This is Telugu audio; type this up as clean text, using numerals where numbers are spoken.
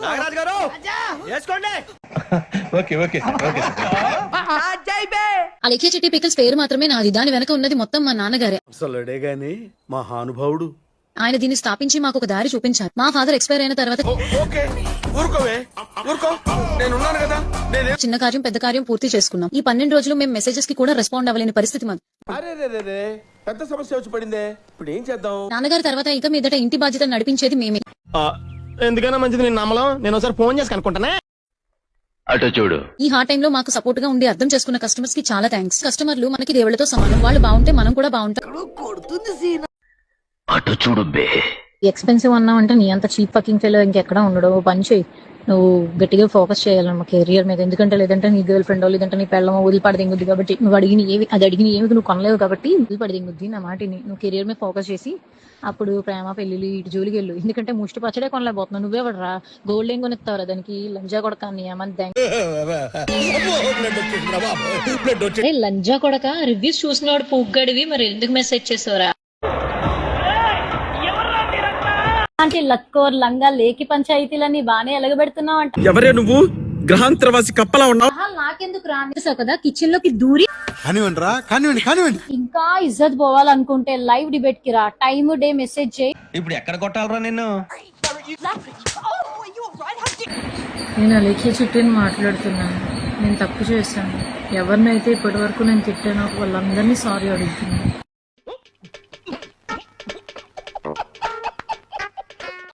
నాగరాజు గారు వేసుకోండి. Okay okay okay. ఆ లేఖ్య చిట్టి పికల్స్ పేరు మాత్రమే నాది, దాని వెనక ఉన్నది మొత్తం మా నాన్నగారే. అసలుడే గాని మహానుభావుడు. ఆయన దీన్ని స్థాపించి మాకు ఒక దారి చూపించారు. మా ఫాదర్ ఎక్స్పైర్ అయిన తర్వాత ఓకే ఊరుకోవే ఊరుకో, నేనున్నాను కదా. చిన్న కార్యం పెద్ద కార్యం పూర్తి చేసుకున్నాం. ఈ 12 రోజులు మేము మెసేజెస్ కి కూడా రెస్పాండ్ అవ్వలేని పరిస్థితి మాది. అరే రే పెద్ద సమస్య వచ్చి పడిందే, ఇప్పుడు ఏం చేద్దాం? నాన్నగారి తర్వాత ఇక మీదట ఇంటి బాధ్యత నడిపించేది మేమే. ఎందుకైనా మంచిది నేను నమ్మలం. నేను ఒకసారి ఫోన్ చేసి కనుక్కుంటానే. అటు చూడు. ఈ హార్డ్ టైమ్ లో మాకు సపోర్ట్ గా ఉండి అర్థం చేసుకున్న కస్టమర్స్ కి చాలా థ్యాంక్స్. కస్టమర్లు మనకి దేవుళ్ళతో సమానం, వాళ్ళు బాగుంటే మనం కూడా బాగుంటాం. అటు చూడు బే. ఎక్స్పెన్సివ్ అన్నావు అంటే నీ అంత చీప్ ఫకింగ్ ఫెలో ఇంకెక్కడ ఉండడు. పని చేయి, నువ్వు గట్టిగా ఫోకస్ చేయాలన్నమా కెరియర్ మీద. ఎందుకంటే లేదంటే నీ గర్ల్ ఫ్రెండ్ లేదంటే నీ పెళ్ళమో వదిలిపడదింగుద్ది. కాబట్టి నువ్వు అడిగిన ఏవి నువ్వు కొనలేవు కాబట్టి వదిలిపడదింగుద్ది. నా మాటిని నువ్వు కెరియర్ మీద ఫోకస్ చేసి అప్పుడు ప్రేమ పెళ్లి ఇటు జోలికి వెళ్ళు. ఎందుకంటే ముష్టి పచ్చడే కొనలేకపోతున్నావు. నువ్వేవడరా గోల్డ్ ఏం కొనిస్తావురా దానికి? లంజా కొడక లంజా కొడక రివ్యూస్ చూసినవాడు పొగ్గడివి, మరి ఎందుకు మెసేజ్ చేసావురా? అంటే లక్కోర్ లంగా లేకి పంచాయతీలన్నీ బానే ఎలగబెడుతున్నావు అంట. ఎవరే నువ్వు? గ్రహాంతరవాసి కప్పలా ఉన్నావు. నాకెందుకు రానిసా కదా కిచెన్ లోకి దూరి కానివ్వండి. ఇంకా ఇజ్జత్ పోవాలనుకుంటే లైవ్ డిబేట్ కి రా. టైమ్ డే మెసేజ్ చేయి. ఇప్పుడు ఎక్కడ కొట్టాలరా నిన్ను? నేను అలేఖ్య చిట్టిని మాట్లాడుతున్నాను. నేను తప్పు చేశాను. ఎవరినైతే ఇప్పటి వరకు నేను తిట్టానో వాళ్ళందరినీ సారీ అడుగుతున్నాను.